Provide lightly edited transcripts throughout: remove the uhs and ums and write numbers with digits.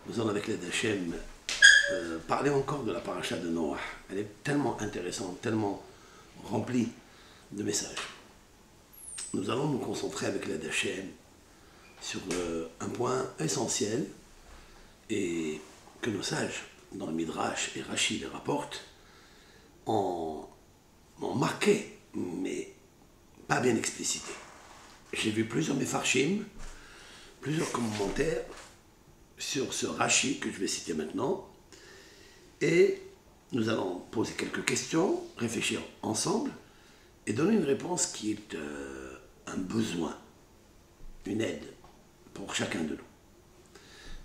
Nous allons avec l'aide d'Hachem parler encore de la paracha de Noah. Elle est tellement intéressante, tellement remplie de messages. Nous allons nous concentrer avec l'aide d'Hachem sur un point essentiel et que nos sages, dans le Midrash et Rashi les rapportent, ont marqué, mais pas bien explicité. J'ai vu plusieurs mefarshim, plusieurs commentaires sur ce Rashi que je vais citer maintenant, et nous allons poser quelques questions, réfléchir ensemble et donner une réponse qui est un besoin, une aide pour chacun de nous,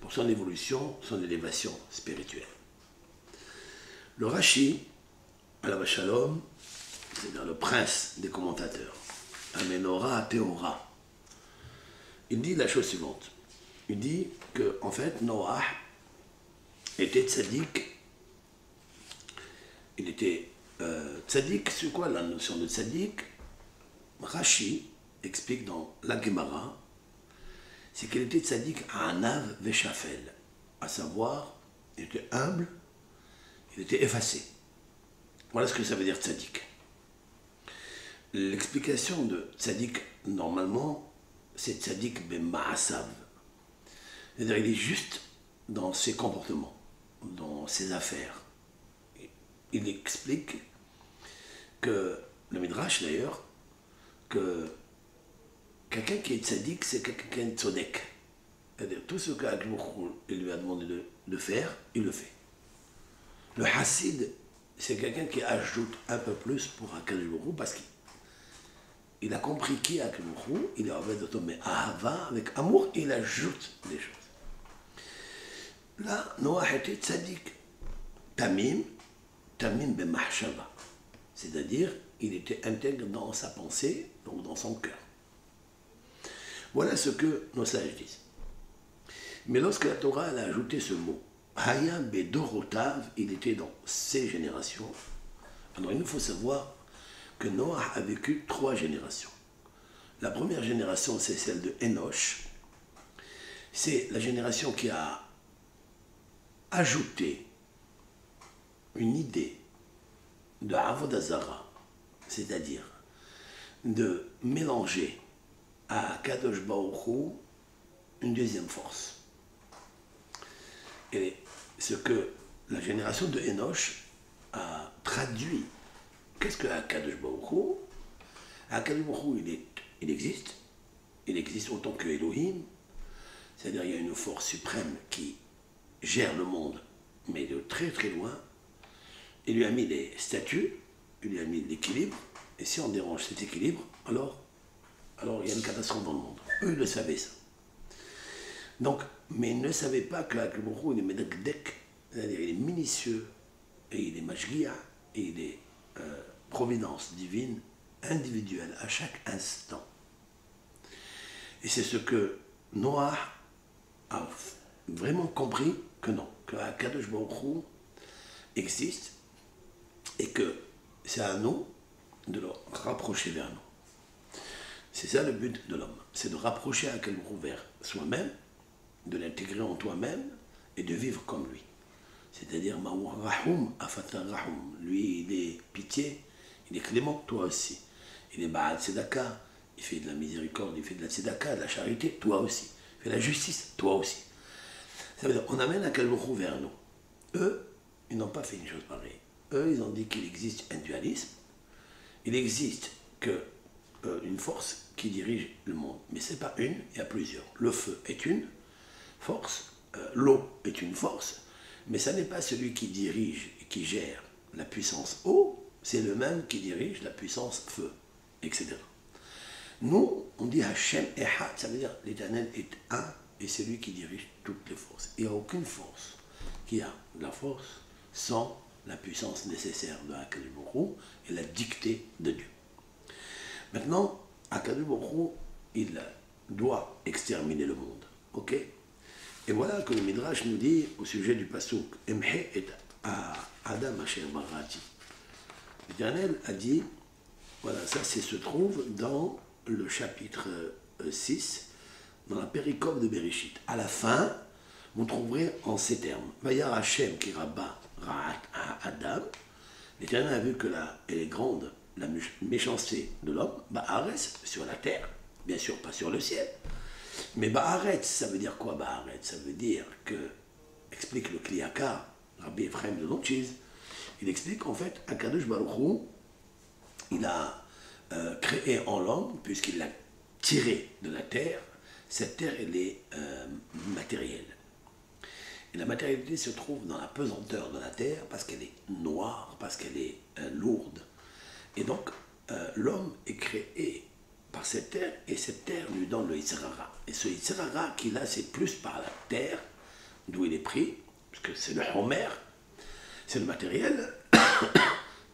pour son évolution, son élévation spirituelle. Le Rashi, Alav Shalom, c'est-à-dire le prince des commentateurs, Amenora Théora, il dit la chose suivante. Il dit que, en fait, Noah était tzaddik. Il était tzaddik, c'est quoi la notion de tzaddik? Rashi explique dans la Gemara, c'est qu'il était tzaddik à Anav Veshafel, à savoir, il était humble, il était effacé. Voilà ce que ça veut dire tzaddik. L'explication de tzaddik, normalement, c'est tzaddik ben ma'asav. C'est-à-dire il est juste dans ses comportements, dans ses affaires. Il explique que, le Midrash d'ailleurs, que quelqu'un qui est tzaddik, c'est quelqu'un de tzodek. C'est-à-dire tout ce qu'Akadosh Baruch Hu lui a demandé de faire, il le fait. Le hassid, c'est quelqu'un qui ajoute un peu plus pour Akadosh Baruch Hu parce qu'il a compris qui est Akadosh Baruch Hu, il est en fait de tomber ahava, avec amour, et il ajoute des choses. Là, Noah était tzaddik, tamim ben mahshava, c'est-à-dire il était intègre dans sa pensée, donc dans son cœur. Voilà ce que nos sages disent. Mais lorsque la Torah elle a ajouté ce mot, Haya bedorotav, il était dans ses générations. Alors il nous faut savoir que Noah a vécu 3 générations. La première génération, c'est celle de Enoch. C'est la génération qui a ajouté une idée de Avodah Zara, c'est-à-dire de mélanger à Kadosh Baruch Hu une deuxième force. Et ce que la génération de Enoch a traduit, qu'est-ce que Kadosh Baruch Hu? Kadosh Baruch Hu, il existe autant que Elohim, c'est-à-dire il y a une force suprême qui gère le monde, mais de très très loin. Il lui a mis des statuts, il lui a mis l'équilibre, et si on dérange cet équilibre, alors il y a une catastrophe dans le monde. Eux, ils le savaient ça. Donc, mais ils ne savaient pas que Akadosh Baruch Hu, il est medekdek, c'est-à-dire il est minutieux, et il est mashgiah, et il est providence divine, individuelle, à chaque instant. Et c'est ce que Noah a vraiment compris que non, que Akadosh Baruch Hu existe, et que c'est à nous de le rapprocher vers nous. C'est ça le but de l'homme, c'est de rapprocher Akadosh Baruch Hu vers soi-même, de l'intégrer en toi-même et de vivre comme lui. C'est-à-dire, lui il est pitié, il est clément, toi aussi. Il est ba'ad tzedaka, il fait de la miséricorde, il fait de la tzedaka, de la charité, toi aussi. Il fait de la justice, toi aussi. Ça veut dire, on amène Akadosh Baruch Hu vers nous. Eux, ils n'ont pas fait une chose pareille. Eux, ils ont dit qu'il existe un dualisme, il existe une force qui dirige le monde. Mais ce n'est pas une, il y a plusieurs. Le feu est une force, l'eau est une force, mais ça n'est pas celui qui dirige et qui gère la puissance eau, c'est le même qui dirige la puissance feu, etc. Nous, on dit Hachem Echad, ça veut dire l'Éternel est un, et c'est lui qui dirige toutes les forces. Il n'y a aucune force qui a de la force sans la puissance nécessaire de Akadosh Baruch Hu et la dictée de Dieu. Maintenant, Akadosh Baruch Hu, il doit exterminer le monde. Ok? Et voilà que le Midrash nous dit au sujet du pasuk Emhe et Adam Asher Barati. L'Éternel a dit, voilà, ça se trouve dans le chapitre 6, dans la péricope de Bereshit. À la fin, vous trouverez en ces termes. Vayar Hachem qui rabat Ra'at à Adam. L'Éternel a vu que elle est grande, la méchanceté de l'homme, Ba'aretz, sur la terre, bien sûr pas sur le ciel. Mais Ba'aretz, ça veut dire quoi Ba'aretz? Ça veut dire que, explique le Kliyakar, Rabbi Ephraim de Lotchiz, il explique en fait, Akadosh Baruch Hu, il a créé en l'homme, puisqu'il l'a tiré de la terre, cette terre elle est matérielle. Et la matérialité se trouve dans la pesanteur de la terre parce qu'elle est noire, parce qu'elle est lourde. Et donc, l'homme est créé par cette terre, et cette terre lui donne le Yitzhara. Et ce Yitzhara qu'il a, c'est plus par la terre, d'où il est pris, parce que c'est le Homer, c'est le matériel.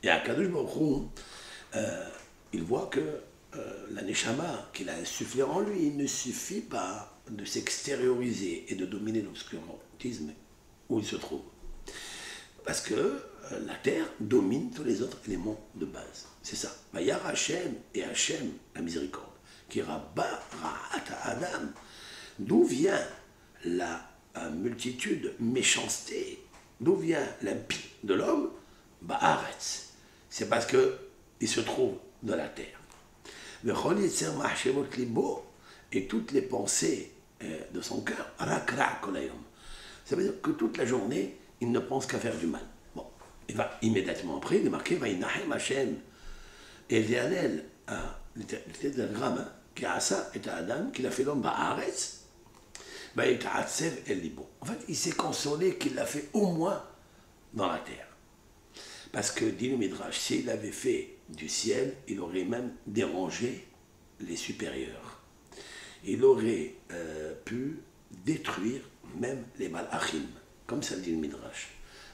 Et à Kadosh Baruch Hu, il voit que la Neshama qu'il a insufflé en lui, il ne suffit pas de s'extérioriser et de dominer l'obscurantisme où il se trouve. Parce que la terre domine tous les autres éléments de base. C'est ça. Vayar Hachem et Hachem, la miséricorde, qui rabat Ra'at à Adam. D'où vient la multitude méchanceté? D'où vient l'impie de l'homme? Ba'aretz. C'est parce qu'il se trouve dans la terre. Et toutes les pensées de son cœur, ça veut dire que toute la journée, il ne pense qu'à faire du mal. Bon, il va immédiatement après, il est marqué, Vaïnahem Hashem. Et l'Éternel, le tétragramme, qui a ça, et à Adam, qu'il a fait l'homme, Ba'aretz, Vaïta'atsev El Libo. En fait, il s'est consolé qu'il l'a fait au moins dans la terre. Parce que, dit le Midrash, s'il avait fait du ciel, il aurait même dérangé les supérieurs. Il aurait pu détruire même les malachim, comme ça le dit le Midrash.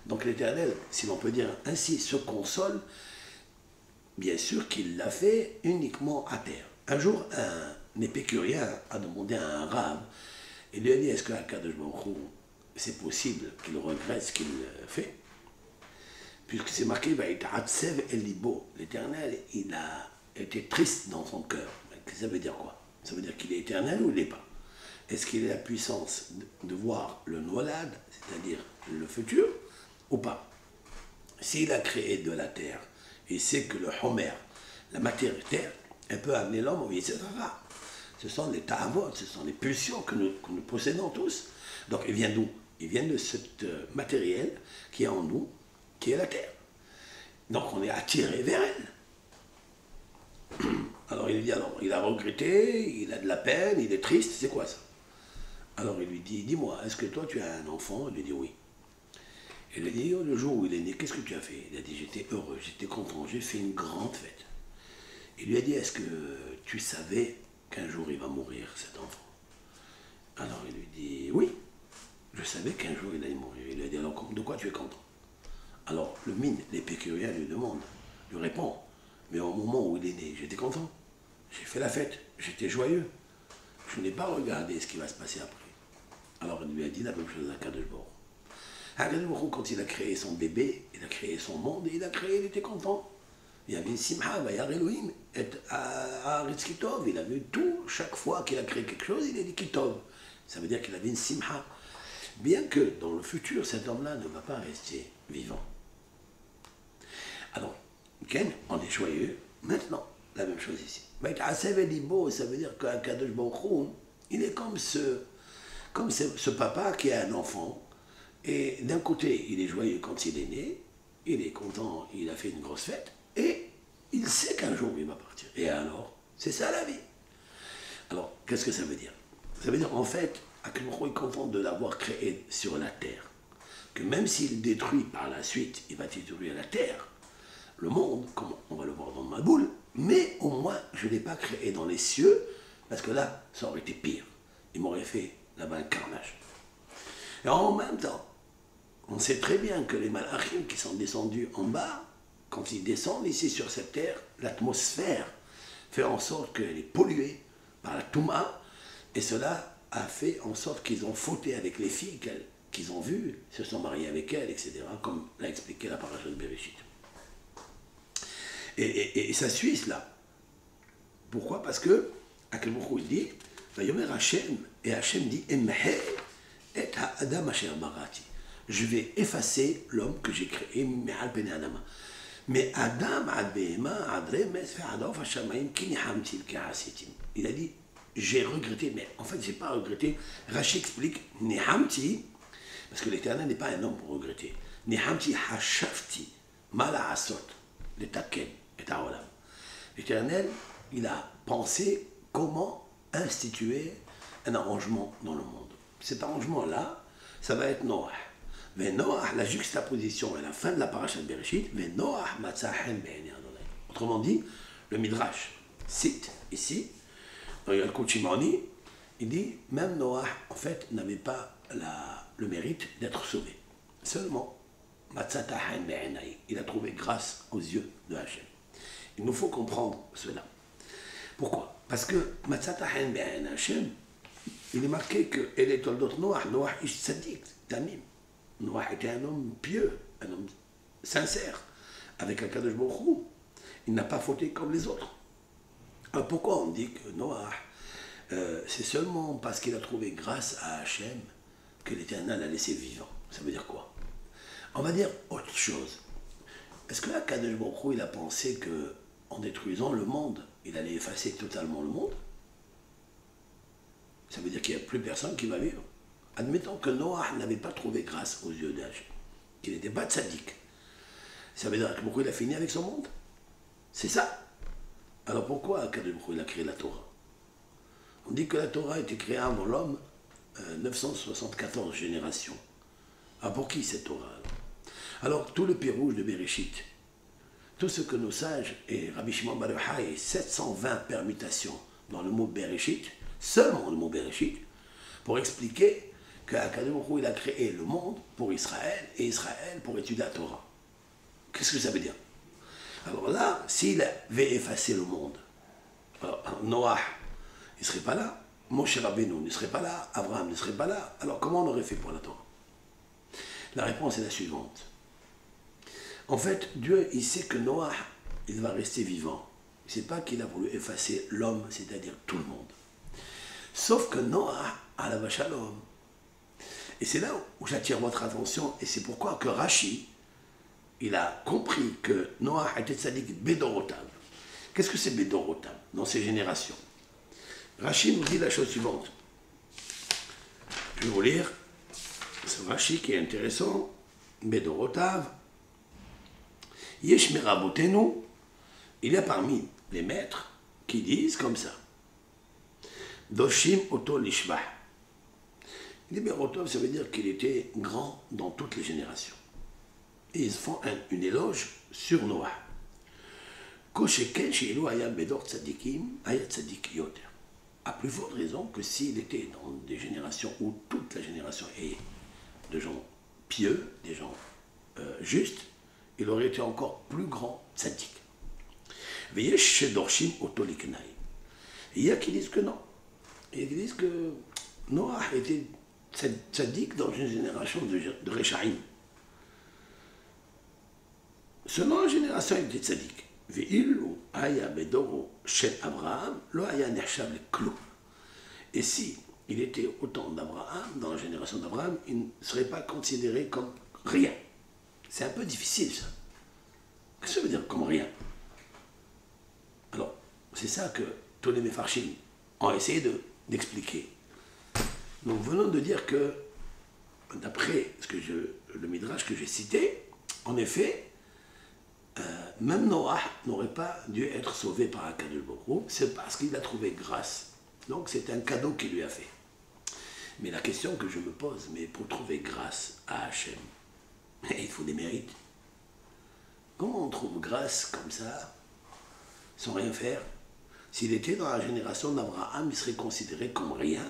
Donc l'Éternel, si l'on peut dire ainsi, se console, bien sûr qu'il l'a fait uniquement à terre. Un jour, un épicurien a demandé à un rave, il lui a dit, est-ce que Akadosh Baruch Hu, c'est possible qu'il regrette ce qu'il fait? Puisque c'est marqué, l'Éternel, il a été triste dans son cœur. Ça veut dire quoi? Ça veut dire qu'il est éternel ou il n'est pas? Est-ce qu'il a la puissance de voir le Nolad, c'est-à-dire le futur, ou pas? S'il a créé de la terre, et sait que le Homer, la matière terre, elle peut amener l'homme au Yitzhara. Ce sont les ta'avot, ce sont les pulsions que nous possédons tous. Donc il vient d'où? Il vient de ce matériel qui est en nous, qui est la terre. Donc on est attiré vers elle. Alors il dit, il a regretté, il a de la peine, il est triste, c'est quoi ça? Alors il lui dit, dis-moi, est-ce que toi tu as un enfant? Il lui dit oui. Il lui dit, le jour où il est né, qu'est-ce que tu as fait? Il a dit, j'étais heureux, j'étais content, j'ai fait une grande fête. Il lui a dit, est-ce que tu savais qu'un jour il va mourir, cet enfant? Alors il lui dit, oui, je savais qu'un jour il allait mourir. Il lui a dit, alors de quoi tu es content? Alors le mine, l'épicurien lui demande, lui répond, mais au moment où il est né, j'étais content, j'ai fait la fête, j'étais joyeux, je n'ai pas regardé ce qui va se passer après. Alors il lui a dit la même chose à Kadosh Baruch Hu. Kadosh Baruch Hu, quand il a créé son bébé, il a créé son monde, et il était content. Il y avait une simha, vayar Elohim, et haaretz kitov, il avait tout, chaque fois qu'il a créé quelque chose, il a dit kitov. Ça veut dire qu'il avait une simha. Bien que dans le futur, cet homme-là ne va pas rester vivant. Alors, Ken, on est joyeux. Maintenant, la même chose ici. Ça veut dire qu'un Kadosh Baruch Hu, il est comme ce papa qui a un enfant. Et d'un côté, il est joyeux quand il est né, il est content, il a fait une grosse fête, et il sait qu'un jour il va partir. Et alors, c'est ça la vie. Alors, qu'est-ce que ça veut dire? Ça veut dire en fait, Akadosh Baruch Hu est content de l'avoir créé sur la terre. Que même s'il détruit par la suite, il va détruire la terre, le monde, comme on va le voir dans ma boule, mais au moins je ne l'ai pas créé dans les cieux, parce que là, ça aurait été pire. Il m'aurait fait là-bas un carnage. Et en même temps, on sait très bien que les malachim qui sont descendus en bas, quand ils descendent ici sur cette terre, l'atmosphère fait en sorte qu'elle est polluée par la Touma, et cela a fait en sorte qu'ils ont fauté avec les filles qu'ils ont vues, se sont mariés avec elles, etc., comme l'a expliqué la paracha de Bereshit. Et ça suit cela. Pourquoi? Parce que, à quel moment il dit, Vayomer Hachem, et Hachem dit, Emhe et Adam asher barati. Je vais effacer l'homme que j'ai créé, me'al bnei Adama. Mais Adam ad behema ad remes ve'ad of hashamayim ki nihamti ki hasitim. Il a dit, j'ai regretté, mais en fait, j'ai pas regretté. Rashi explique, nihamti, parce que l'Éternel n'est pas un homme pour regretter. Nihamti hashafti, mala asot, le taken et aolam. L'Éternel, il a pensé comment instituer un arrangement dans le monde. Cet arrangement-là, ça va être Noah. Mais Noah, la juxtaposition à la fin de la paracha de Bereshit, mais Noah matzahen be'enei Adonai. Autrement dit, le Midrash cite ici, dans le Shimoni, il dit, même Noah, en fait, n'avait pas le mérite d'être sauvé. Seulement, matzahen be'enei, il a trouvé grâce aux yeux de Hachem. Il nous faut comprendre cela. Pourquoi? Parce que Matzatahen be'en Hashem, il est marqué que elle est toldot Noah, Noah ish tzadik, tamim. Noah était un homme pieux, un homme sincère, avec un Kadosh Baruch Hu. Il n'a pas fauté comme les autres. Alors pourquoi on dit que Noah, c'est seulement parce qu'il a trouvé grâce à Hashem que l'Éternel l'a laissé vivant? Ça veut dire quoi? On va dire autre chose. Est-ce que là, Kadosh Baruch Hu, il a pensé que en détruisant le monde, il allait effacer totalement le monde? Ça veut dire qu'il n'y a plus personne qui va vivre. Admettons que Noah n'avait pas trouvé grâce aux yeux d'Hachem, qu'il n'était pas tzaddik. Ça veut dire que pourquoi il a fini avec son monde? C'est ça. Alors pourquoi Kadosh Baruch Hu, il a créé la Torah? On dit que la Torah a été créée avant l'homme 974 générations. Ah, pour qui cette Torah? Alors tout le Pirouge de Bereshit, tout ce que nos sages et Rabbi Shimon bar Yochai et 720 permutations dans le mot Bereshit, seulement le mot Bereshit, pour expliquer qu'Akadosh Baruch Hu, il a créé le monde pour Israël et Israël pour étudier la Torah. Qu'est-ce que ça veut dire? Alors là, s'il avait effacé le monde, alors Noah, il ne serait pas là, Moshe Rabbeinu ne serait pas là, Abraham ne serait pas là, alors comment on aurait fait pour la Torah? La réponse est la suivante. En fait, Dieu, il sait que Noah, il va rester vivant. Il ne sait pas qu'il a voulu effacer l'homme, c'est-à-dire tout le monde. Sauf que Noah a la vache à l'homme. Et c'est là où j'attire votre attention, et c'est pourquoi que Rashi, il a compris que Noah était tzaddik Bedorotav. Qu'est-ce que c'est Bedorotav dans ces générations? Rashi nous dit la chose suivante. Je vais vous lire ce Rashi qui est intéressant. Bedorotav. Yesh merabotenu, il y a parmi les maîtres qui disent comme ça. Doshim oto lishvah. Bedorotav, ça veut dire qu'il était grand dans toutes les générations. Et ils font une éloge sur Noah. Kosheken sheilu haya bedor tzadikim, haya tzadik yoter. À plus forte raison que s'il était dans des générations où toute la génération est de gens pieux, des gens justes, il aurait été encore plus grand tzaddik. Il y a qui disent que non. Il y a qui disent que Noah était tzaddik dans une génération de Rechaim. Selon la génération, il était tzaddik. Et si il était au temps d'Abraham, dans la génération d'Abraham, il ne serait pas considéré comme rien. C'est un peu difficile, ça. Qu'est-ce que ça veut dire, comme rien? Alors, c'est ça que tous les Mefarshim ont essayé d'expliquer. Donc, venons de dire que, d'après le Midrash que j'ai cité, en effet, même Noah n'aurait pas dû être sauvé par Akadosh Baruch Hu, c'est parce qu'il a trouvé grâce. Donc, c'est un cadeau qu'il lui a fait. Mais la question que je me pose, mais pour trouver grâce à Hachem, il faut des mérites. Comment on trouve grâce comme ça, sans rien faire? S'il était dans la génération d'Abraham, il serait considéré comme rien.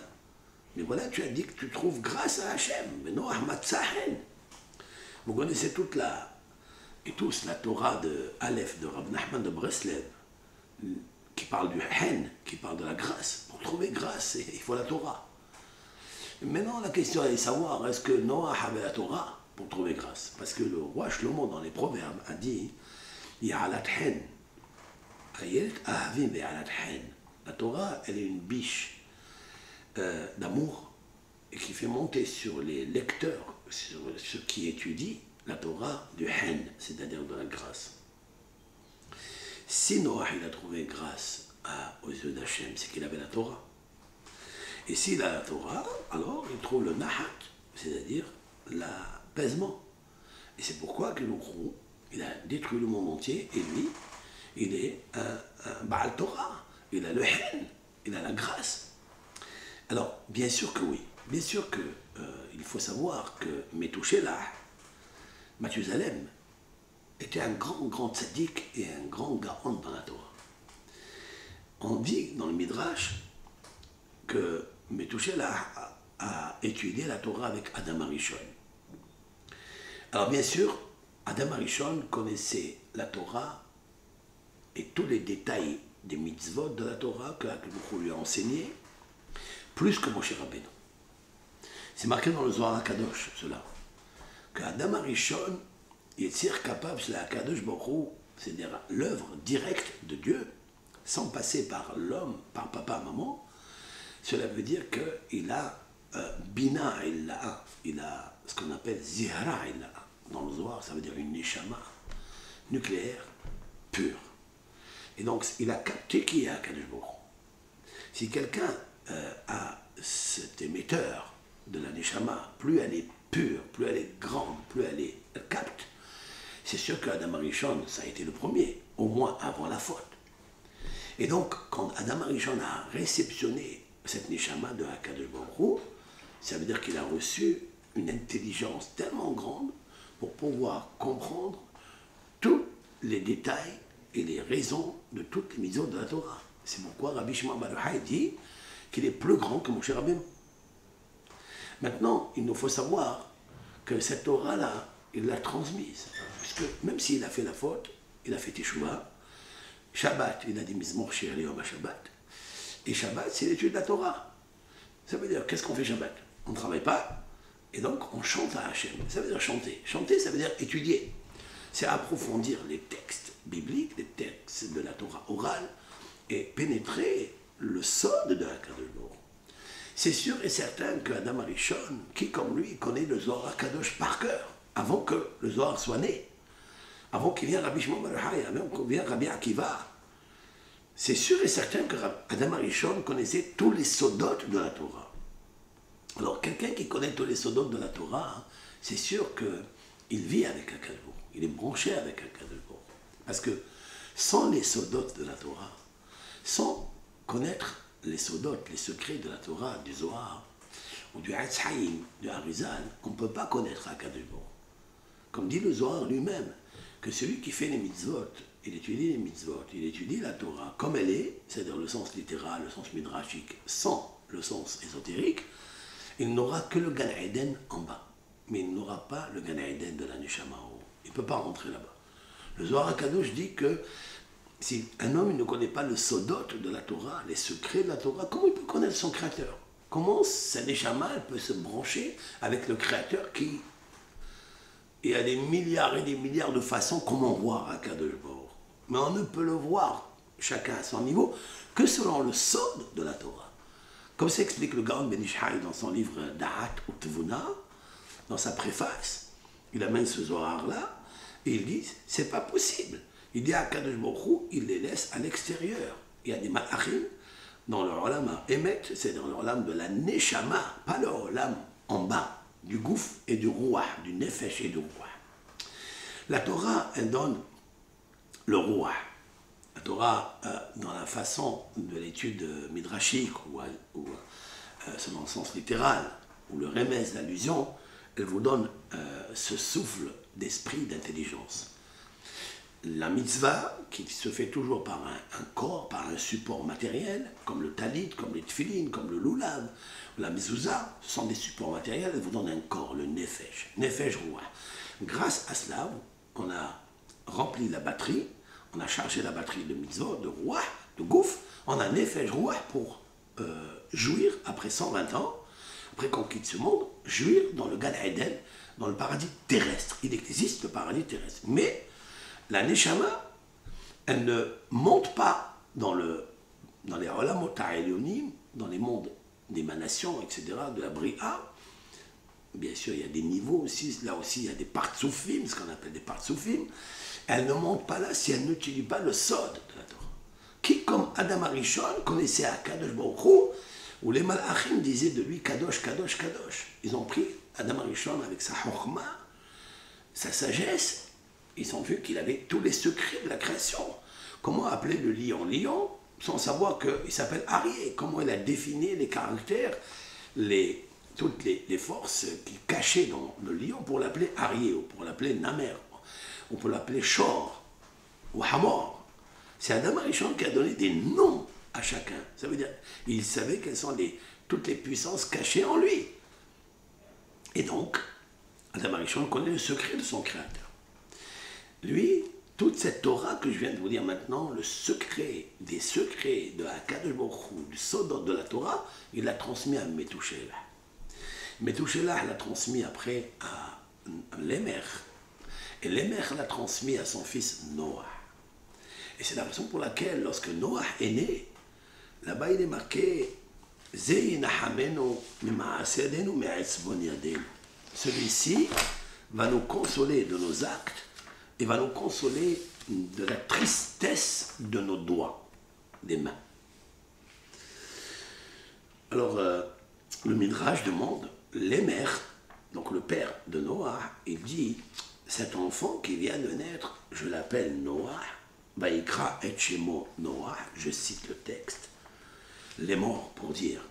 Mais voilà, tu as dit que tu trouves grâce à Hachem. Mais non, Matzahen. Vous connaissez toute tous la Torah de Aleph, de Rabbi Nachman de Breslev, qui parle du Hen, qui parle de la grâce. Pour trouver grâce, il faut la Torah. Maintenant, la question est de savoir, est-ce que Noah avait la Torah pour trouver grâce? Parce que le roi Shlomo, dans les Proverbes, a dit Ya'alat hen. La Torah, elle est une biche d'amour. Et et qui fait monter sur les lecteurs, sur ceux qui étudient la Torah du Hen, c'est-à-dire de la grâce. Si Noah il a trouvé grâce aux yeux d'Hachem, c'est qu'il avait la Torah. Et s'il a la Torah, alors il trouve le Nahat, c'est-à-dire l'apaisement. Et c'est pourquoi que Nourou, il a détruit le monde entier, et lui, il est un Baal Torah, il a le Hen, il a la grâce. Alors, bien sûr que oui, bien sûr que il faut savoir que Methuselah, Mathusalem, était un grand tzaddik et un grand gaon dans la Torah. On dit dans le Midrash que Methuselah a étudié la Torah avec Adam Arishon. Alors bien sûr, Adam Arishon connaissait la Torah et tous les détails des mitzvot de la Torah que Akadosh lui a enseigné, plus que Moshe Rabbeinu. C'est marqué dans le Zohar HaKadosh, cela, que Adam Arishon est capable, c'est la Akadosh Baruch Hu, c'est-à-dire l'œuvre directe de Dieu, sans passer par l'homme, par papa, maman. Cela veut dire qu'il a Bina, il a ce qu'on appelle Zihra, dans le Zohar, ça veut dire une Neshama nucléaire pure. Et donc, il a capté qui est Akadosh Baruch Hu. Si quelqu'un a cet émetteur de la Neshama, plus elle est pure, plus elle est grande, plus elle capte, c'est sûr qu'Adam Arishon, ça a été le premier, au moins avant la faute. Et donc, quand Adam Arishon a réceptionné cette Neshama de Akadosh Baruch Hu, ça veut dire qu'il a reçu une intelligence tellement grande pour pouvoir comprendre tous les détails et les raisons de toutes les mitzvot de la Torah. C'est pourquoi Rabbi Shimon bar Yochai dit qu'il est plus grand que Moshe Rabbeinu. Maintenant, il nous faut savoir que cette Torah-là, il l'a transmise. Puisque même s'il a fait la faute, il a fait Teshuvah. Shabbat, il a dit Mizmor Shir Yom Shabbat. Et Shabbat, c'est l'étude de la Torah. Ça veut dire, qu'est-ce qu'on fait Shabbat? On ne travaille pas, et donc on chante à Hachem. Ça veut dire chanter. Chanter, ça veut dire étudier. C'est approfondir les textes bibliques, les textes de la Torah orale, et pénétrer le sod de Akadosh Baruch Hu. C'est sûr et certain qu'Adam Arishon, qui comme lui connaît le Zohar HaKadosh par cœur, avant que le Zohar soit né, avant qu'il vienne Rabbi Shimon bar Yochai, avant qu'il vienne Rabbi Akiva, c'est sûr et certain que Adam Arishon connaissait tous les sodotes de la Torah. Alors quelqu'un qui connaît tous les sodotes de la Torah, c'est sûr qu'il vit avec Akadosh Baruch Hu, il est branché avec Akadosh Baruch Hu. Parce que sans les sodotes de la Torah, sans connaître les sodotes, les secrets de la Torah, du Zohar, ou du Etz Haïm, du Harizal, on ne peut pas connaître Akadosh Baruch Hu. Comme dit le Zohar lui-même, que celui qui fait les mitzvot, il étudie les mitzvot, il étudie la Torah comme elle est, c'est-à-dire le sens littéral, le sens midrashique, sans le sens ésotérique, il n'aura que le Gan Eden en bas, mais il n'aura pas le Gan Eden de la Neshama en haut. Il ne peut pas rentrer là-bas. Le Zohar HaKadosh dit que si un homme ne connaît pas le sodot de la Torah, les secrets de la Torah, comment il peut connaître son Créateur? Comment sa Neshama elle peut se brancher avec le Créateur qui... Il y a des milliards et des milliards de façons comment voir Akadosh Baruch Hu. Mais on ne peut le voir, chacun à son niveau, que selon le sod de la Torah. Comme s'explique le Gaon Ben Ish Hai dans son livre Da'at ou Tvuna, dans sa préface, il amène ce Zohar-là, et il dit, c'est pas possible. Il dit à Akadosh Baruch Hu, il les laisse à l'extérieur. Il y a des malachim dans le olam Emet, c'est dans le olam de la Neshama, pas le olam en bas, du gouf et du rouah, du nefesh et du rouah. La Torah, elle donne le rouah. La Torah, dans la façon de l'étude midrashique, ou selon le sens littéral, ou le remez d'allusion, elle vous donne ce souffle d'esprit, d'intelligence. La mitzvah, qui se fait toujours par un corps, par un support matériel, comme le talit, comme les tfilin, comme le lulav, la mezouza, ce sont des supports matériels, elles vous donnent un corps, le nefesh, nefesh rouah. Grâce à cela, on a rempli la batterie, on a chargé la batterie de mitzvot, de rouah, de gouf, on a nefesh rouah pour jouir après 120 ans, après qu'on quitte ce monde, jouir dans le Gan Eden, dans le paradis terrestre. Il existe le paradis terrestre. Mais la Neshama, elle ne monte pas dans les Olamot HaElyonim, dans les mondes d'émanation, etc., de la Bria, bien sûr, il y a des niveaux aussi, là aussi, il y a des partsoufim, ce qu'on appelle des partsoufim. Elle ne monte pas là si elle n'utilise pas le sod de la Torah. Qui, comme Adam Arishon, connaissait Akadosh Baruch Hu, où les Malachim disaient de lui Kadosh, Kadosh, Kadosh. Ils ont pris Adam Arishon avec sa chokma, sa sagesse. Ils ont vu qu'il avait tous les secrets de la création. Comment appeler le lion lion sans savoir qu'il s'appelle Arié? Comment il a défini les caractères, toutes les forces qui cachaient dans le lion pour l'appeler Arié, ou pour l'appeler Namer, ou pour l'appeler Shor, ou Hamor. C'est Adam Arishon qui a donné des noms à chacun. Ça veut dire qu'il savait quelles sont toutes les puissances cachées en lui. Et donc, Adam Arishon connaît le secret de son créateur. Lui, toute cette Torah que je viens de vous dire maintenant, le secret des secrets de Akadosh Baruch Hu, du sodot de la Torah, il l'a transmis à Metouchelah. Metouchelah l'a transmis après à Lémer. Et Lémer l'a transmis à son fils Noah. Et c'est la raison pour laquelle, lorsque Noah est né, là-bas il est marqué celui-ci va nous consoler de nos actes et va nous consoler de la tristesse de nos doigts, des mains. Alors, le Midrash demande, Lémer, donc le père de Noah, il dit, cet enfant qui vient de naître, je l'appelle Noah, Vaïkra et Shemo Noah, je cite le texte, les morts pour dire,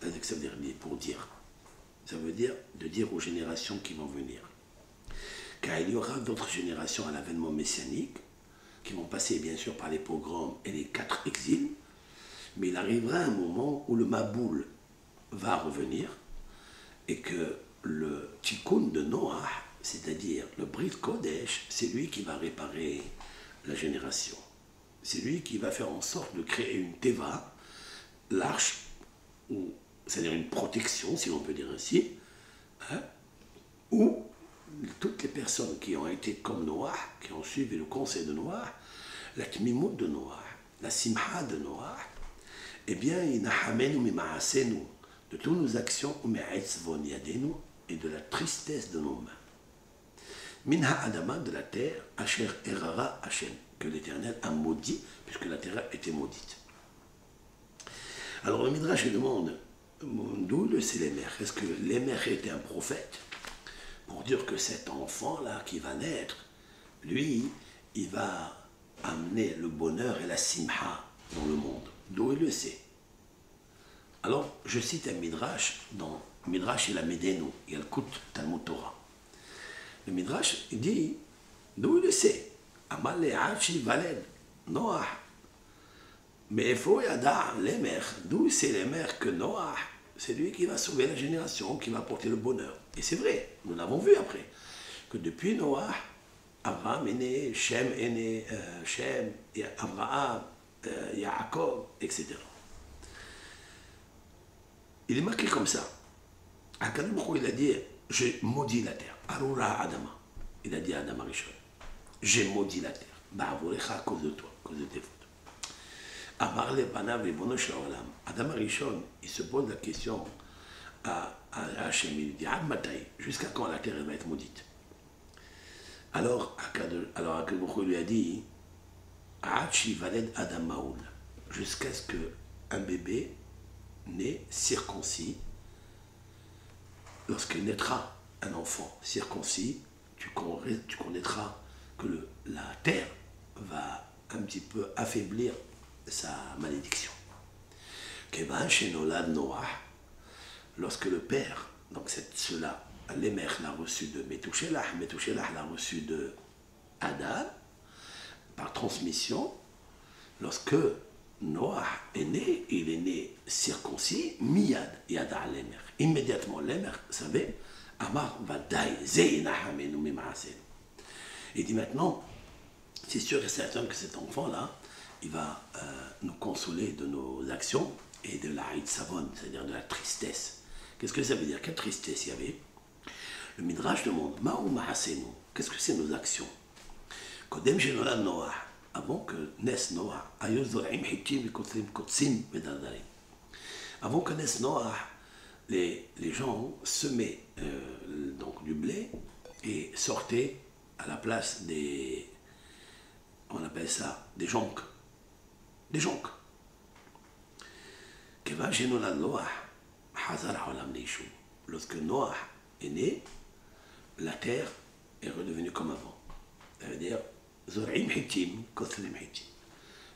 ça veut dire pour dire, ça veut dire de dire aux générations qui vont venir. Car il y aura d'autres générations à l'avènement messianique, qui vont passer bien sûr par les pogroms et les 4 exils, mais il arrivera un moment où le Maboul va revenir, et que le Tikkun de Noah, c'est-à-dire le Brit Kodesh, c'est lui qui va réparer la génération. C'est lui qui va faire en sorte de créer une Teva, l'arche, c'est-à-dire une protection, si l'on peut dire ainsi, hein, où toutes les personnes qui ont été comme Noah, qui ont suivi le conseil de Noah, la Tmimout de Noah, la Simha de Noah, eh bien, inahamenu mimaasenu, de toutes nos actions, et de la tristesse de nos mains. Minha Adama, de la terre, Asher Erara Hashem, que l'Éternel a maudit, puisque la terre était maudite. Alors le Midrash demande, d'où le sait Lémer? Est-ce que Lémer était un prophète? Pour dire que cet enfant-là qui va naître, lui, il va amener le bonheur et la simha dans le monde. D'où il le sait? Alors, je cite un Midrash, dans Midrash il a Medenu, il Kut Talmud Torah. Le Midrash, il dit, d'où il le sait? Amal le'achi valed, Noah. Mais il faut y avoir les mères. D'où c'est les mères que Noah, c'est lui qui va sauver la génération, qui va apporter le bonheur. Et c'est vrai, nous l'avons vu après, que depuis Noah, Abraham est né, Shem est né, Shem, Abraham, Yaakov, etc. Il est marqué comme ça. Akadosh Baruch Hu, il a dit, j'ai maudit la terre. Arura Adama. Il a dit à Adam Arishon, j'ai maudit la terre. Ba'avorecha à cause de toi, à cause de tes fautes. Amar le banav le bono shel haolam. Adam Arishon, il se pose la question à Hachem, il dit, Ad matai, jusqu'à quand la terre va être maudite? Alors Akadosh Baruch Hu lui a dit, Ad shivaled Adam maoul, jusqu'à ce qu'un bébé né circoncis, lorsqu'il naîtra un enfant circoncis, tu connaîtras que la terre va un petit peu affaiblir sa malédiction. Kevan shenolad Noah, lorsque le père, donc cela, Lémer l'a reçu de Metouchelah, Metouchelah l'a reçu de Adam, par transmission, lorsque Noah est né, il est né circoncis, miyad yada Lémer. Immédiatement, Lémer savait, Amar Vadaï, Zeinahamenu Mimaasenu. Il dit maintenant, c'est sûr et certain que cet enfant-là, il va nous consoler de nos actions et de la savon, c'est-à-dire de la tristesse. Qu'est-ce que ça veut dire? Quelle tristesse il y avait? Le Midrash demande, Ma'ou Ma'asenu, qu'est-ce que c'est nos actions? Kodem Shenolad Noah, avant que naisse Noah, Ayuz Zoraim Hitim Kotsim Vedardarim. Avant que naisse Noah, les gens semaient donc du blé et sortaient à la place des, on appelle ça, des joncs. Des joncs. Lorsque Noah est né, la terre est redevenue comme avant. Ça veut dire,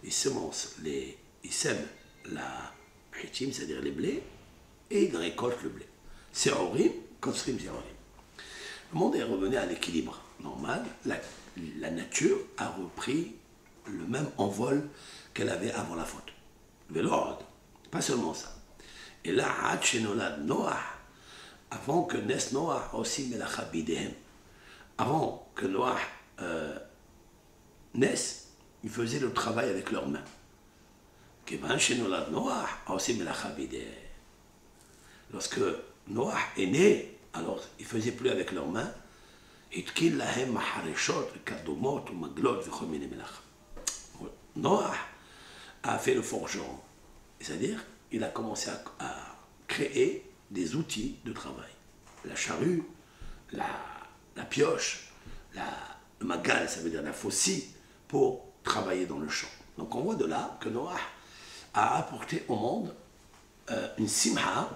ils sèment la hitim, c'est-à-dire les blés, et ils récoltent le blé. Se'orim, kosrim, se'orim. Le monde est revenu à l'équilibre normal. La nature a repris le même envol qu'elle avait avant la faute. Velord, pas seulement ça. Et là, Noah, avant que naisse Noah, aussi melacha bidéhem, avant que Noah naisse, ils faisaient le travail avec leurs mains. Lorsque Noah est né, alors ils ne faisaient plus avec leurs mains. Noah a fait le forgeron, c'est-à-dire il a commencé à créer des outils de travail. La charrue, la pioche, le magal, ça veut dire la faucille, pour travailler dans le champ. Donc on voit de là que Noah a apporté au monde une simha,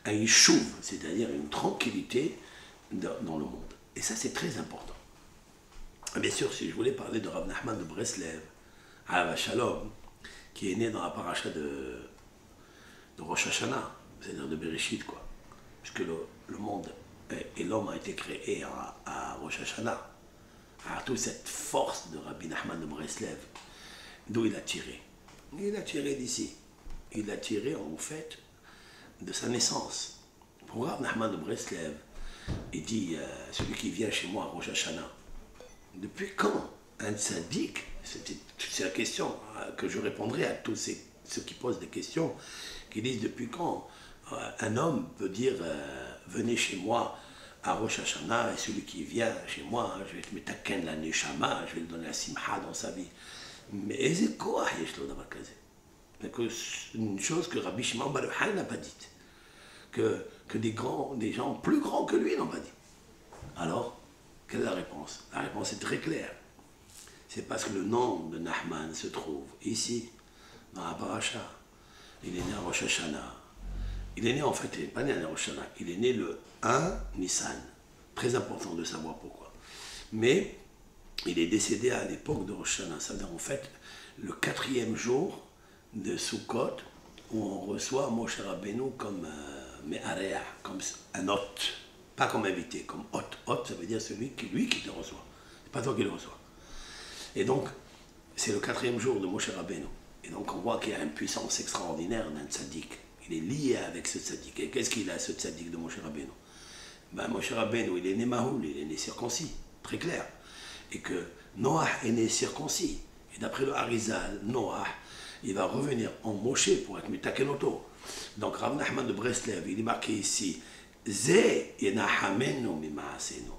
un yishuv, c'est-à-dire une tranquillité dans le monde. Et ça, c'est très important. Bien sûr, si je voulais parler de Rav Nachman de Breslev, Alav Shalom, qui est né dans la paracha de Rosh Hashanah, c'est-à-dire de Bereshit, quoi. Puisque le monde et l'homme a été créé à Rosh Hashanah. Alors, toute cette force de Rabbi Nachman de Breslev, d'où il a tiré? Il a tiré d'ici. Il a tiré, en fait, de sa naissance. Pour Rabbi Nachman de Breslev, il dit, celui qui vient chez moi à Rosh Hashanah, depuis quand un tzaddik, c'est la question que je répondrai à tous ceux qui posent des questions, qui disent depuis quand un homme peut dire venez chez moi à Rosh Hashanah, et celui qui vient chez moi, je vais te mettre la neshama, je vais lui donner la simha dans sa vie. Mais c'est quoi une chose que Rabbi Shimon Bar Yochai n'a pas dite, que des gens plus grands que lui n'ont pas dit. Alors, quelle est la réponse? La réponse est très claire. C'est parce que le nom de Nachman se trouve ici, dans la paracha. Il est né à Rosh Hashanah. Il est né, en fait, il n'est pas né à Rosh Hashanah, il est né le 1 Nissan. Très important de savoir pourquoi. Mais il est décédé à l'époque de Rosh Hashanah, c'est-à-dire en fait le 4e jour de Sukkot, où on reçoit Moshe Rabbeinu comme me'areah, comme un hôte, pas comme invité, comme hôte. Hôte, ça veut dire celui qui te reçoit, c'est pas toi qui le reçois. Et donc, c'est le 4e jour de Moshe Rabbeinu. Et donc, on voit qu'il y a une puissance extraordinaire d'un tzaddik. Il est lié avec ce tzaddik. Et qu'est-ce qu'il a, ce tzaddik de Moshe Rabbeinu? Ben, Moshe Rabbeinu, il est né Mahoul, il est né circoncis, très clair. Et que Noah est né circoncis. Et d'après le Harizal, Noah, il va revenir en Moshe pour être Mitakenoto. Donc, Rav Nachman de Breslev, il est marqué ici, Ze yenahamenu mimaasenu.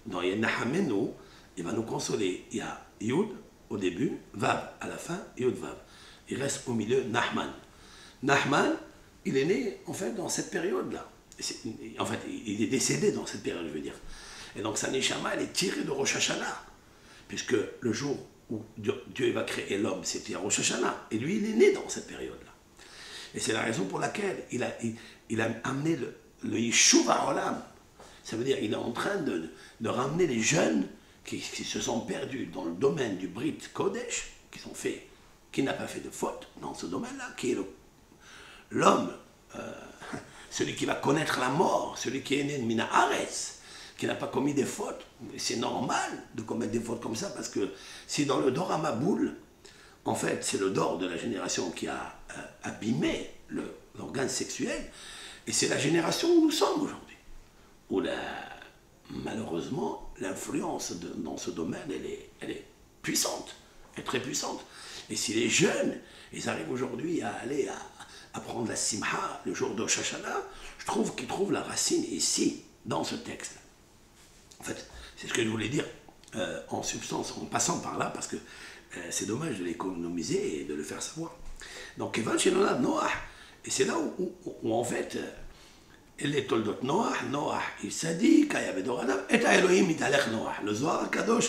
Dans yenahamenu, il va nous consoler. Il y a Yud au début, Vav à la fin, Yud Vav. Il reste au milieu Nachman. Nachman, il est né en fait dans cette période-là. En fait, il est décédé dans cette période, je veux dire. Et donc sa neshama, elle est tirée de Rosh Hashanah, puisque le jour où Dieu va créer l'homme, c'était à Rosh Hashanah. Et lui, il est né dans cette période-là. Et c'est la raison pour laquelle il a amené le Yishuv HaOlam. Ça veut dire qu'il est en train de ramener les jeunes qui se sont perdus dans le domaine du Brit Kodesh, qui n'a pas fait de faute dans ce domaine-là, qui est l'homme, celui qui va connaître la mort, celui qui est né de Mina Aretz, qui n'a pas commis des fautes. C'est normal de commettre des fautes comme ça, parce que si dans le Dor Amaboul, en fait, c'est le Dor de la génération qui a abîmé l'organe sexuel, et c'est la génération où nous sommes aujourd'hui, où malheureusement, l'influence dans ce domaine, elle est puissante, elle est très puissante. Et si les jeunes, ils arrivent aujourd'hui à aller à prendre la simha le jour de Rosh Hashanah, je trouve qu'ils trouvent la racine ici, dans ce texte. En fait, c'est ce que je voulais dire en substance, en passant par là, parce que c'est dommage de l'économiser et de le faire savoir. Donc, Evan Shenonad Noah, et c'est là où en fait, אלה תולדות נוח, נוח איש צדיק, היה בדור אדם, את האלוהים מתהלך נוח. Le Zohar הקדוש,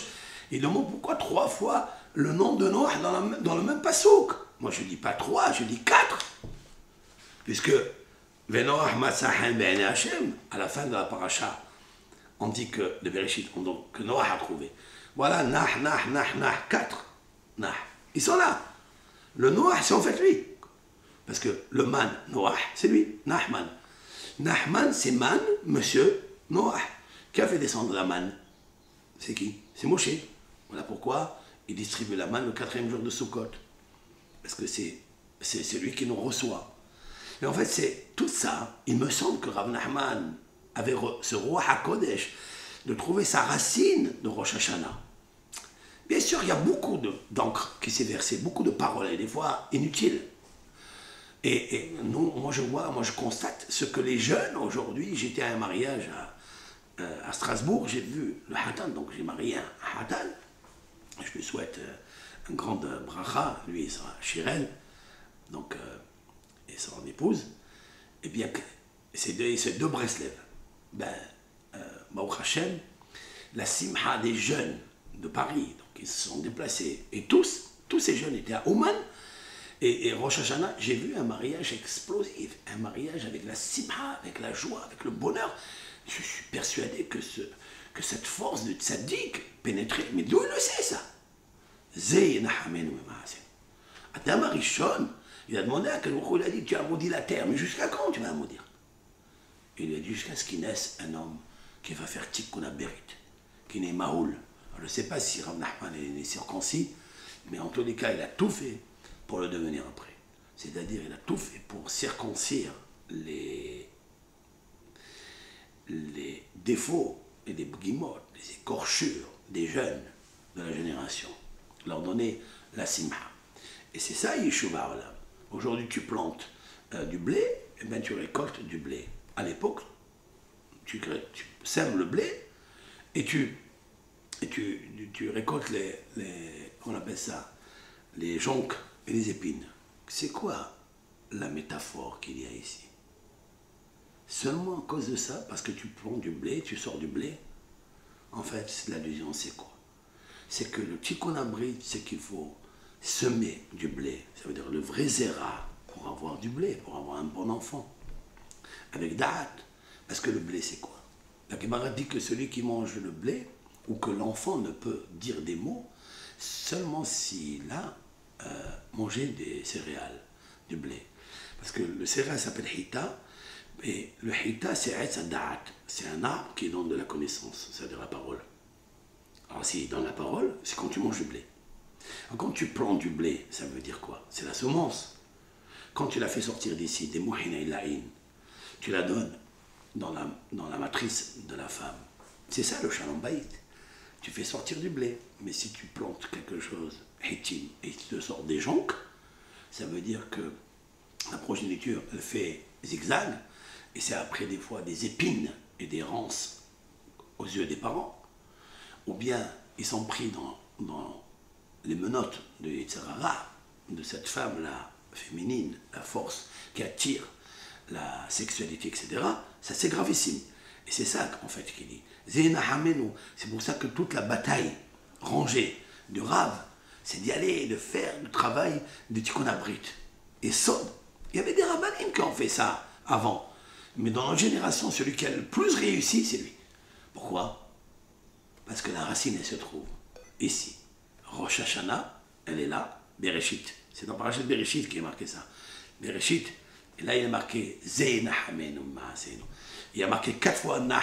il demande pourquoi 3 fois le nom de Noach dans le même pasouk. Moi je dis pas 3, je dis 4. Puisque Venoach Matzahen Ben Hashem, à la fin de la paracha antique de Bereshit, donc, que Noach a trouvé. Voilà, Nah, 4. Nah. Ils sont là. Le Noach, c'est en fait lui. Parce que le man, Noach, c'est lui, Nahman. Nahman, c'est man, monsieur Noach. Qui a fait descendre la manne? C'est qui? C'est Moshe. Voilà pourquoi il distribue la manne le 4e jour de Sukkot. Parce que c'est lui qui nous reçoit. Et en fait, c'est tout ça. Il me semble que Rav Nahman avait ce roi HaKodesh de trouver sa racine de Rosh Hashanah. Bien sûr, il y a beaucoup d'encre qui s'est versée, beaucoup de paroles, et des fois inutiles. Et nous, moi je constate ce que les jeunes aujourd'hui, j'étais à un mariage à Strasbourg, j'ai vu le Hatan, donc j'ai marié un Hatan. Je lui souhaite une grande bracha, lui il sera Shirel, donc, et son épouse. Et bien, ces deux Breslev, Baruch Hashem, la simha des jeunes de Paris, donc ils se sont déplacés, et tous ces jeunes étaient à Ouman, et Rosh Hashanah, j'ai vu un mariage explosif, un mariage avec la simha, avec la joie, avec le bonheur. Je suis persuadé que cette force de tzaddik pénétrait, mais d'où il le sait ça? Adam Arishon, il a demandé à Kadosh, il a dit, tu as maudit la terre, mais jusqu'à quand tu vas maudire? Il a dit, jusqu'à ce qu'il naisse un homme qui va faire tikkun aberit, qui n'est Maoul. Je ne sais pas si Rav Nahman est né circoncis, mais en tous les cas, il a tout fait pour le devenir après. C'est-à-dire, il a tout fait pour circoncire les défauts et les bguimotes, les écorchures des jeunes de la génération. Leur donner la simha. Et c'est ça, Yeshuva Olam. Aujourd'hui, tu plantes du blé, et bien tu récoltes du blé. À l'époque, tu sèmes le blé et tu récoltes on appelle ça, les joncs et les épines. C'est quoi la métaphore qu'il y a ici? Seulement à cause de ça, parce que tu plantes du blé, tu sors du blé, en fait, l'allusion, c'est quoi? C'est que le tikkun abrit, c'est qu'il faut semer du blé. Ça veut dire le vrai zera pour avoir du blé, pour avoir un bon enfant. Avec da'at. Parce que le blé, c'est quoi? La Gemara dit que celui qui mange le blé, ou que l'enfant ne peut dire des mots, seulement s'il a mangé des céréales, du blé. Parce que le céréal s'appelle hita, et le hita, c'est da'at. C'est un arbre qui donne de la connaissance, c'est-à-dire la parole. Alors s'il donne la parole, c'est quand tu manges du blé. Alors, quand tu plantes du blé, ça veut dire quoi? C'est la semence. Quand tu la fais sortir d'ici, des mouhina ilaïn, tu la donnes dans la matrice de la femme. C'est ça le shalom bayit. Tu fais sortir du blé. Mais si tu plantes quelque chose, hitim, et tu te sors des joncs, ça veut dire que la progéniture, elle fait zigzag, et c'est après des fois des épines et des rances aux yeux des parents, ou bien ils sont pris dans les menottes de Yitzhara, de cette femme-là, féminine, la force qui attire la sexualité, etc., ça c'est gravissime. Et c'est ça en fait qu'il dit. C'est pour ça que toute la bataille rangée du Rav, c'est d'y aller et de faire le travail de tikkun abrit. Et Sod, il y avait des rabbanim qui ont fait ça avant. Mais dans notre génération, celui qui a le plus réussi, c'est lui. Pourquoi? Parce que la racine, elle se trouve ici. Rosh Hashanah, elle est là, Bereshit. C'est dans Parashat Bereshit qui est marqué ça. Bereshit, et là il est marqué Ze Nahamenu Ma'asenu. Il y a marqué 4 fois Nah,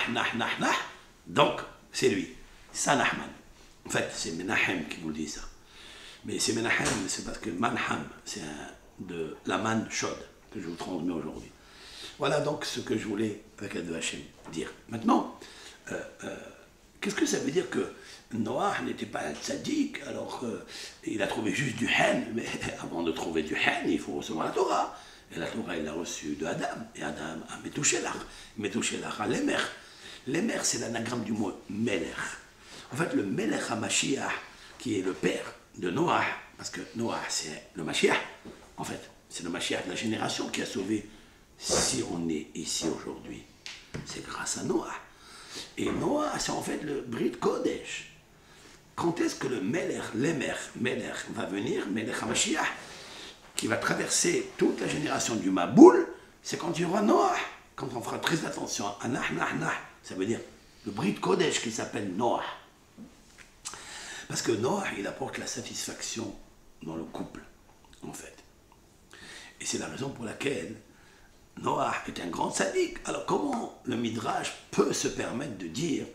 donc c'est lui. Ça Nahman. En fait, c'est Menahem qui vous le dit ça. Mais c'est Menahem, c'est parce que Manham, c'est de la manne chaude que je vous transmets aujourd'hui. Voilà donc ce que je voulais, avec l'aide de Hachem, dire. Maintenant, qu'est-ce que ça veut dire que Noach n'était pas un tzaddik, alors qu'il a trouvé juste du hen, mais avant de trouver du hen, il faut recevoir la Torah. Et la Torah, il l'a reçue de Adam, et Adam a Metouchelach à l'Emer. L'Emer, c'est l'anagramme du mot Melech. En fait, le Melech HaMashiach, qui est le père de Noach, parce que Noach, c'est le Mashiach, en fait, c'est le Mashiach de la génération qui a sauvé, si on est ici aujourd'hui, C'est grâce à Noah. Et Noah, c'est en fait le Brit Kodesh. Quand est-ce que le Melech va venir, Melech HaMashiach, qui va traverser toute la génération du Maboul, c'est quand il y aura Noah. Quand on fera très attention à Nah, ça veut dire le Brit Kodesh qui s'appelle Noah. Parce que Noah, il apporte la satisfaction dans le couple, en fait. Et c'est la raison pour laquelle Noah est un grand sadique. Alors comment le Midrash peut se permettre de dire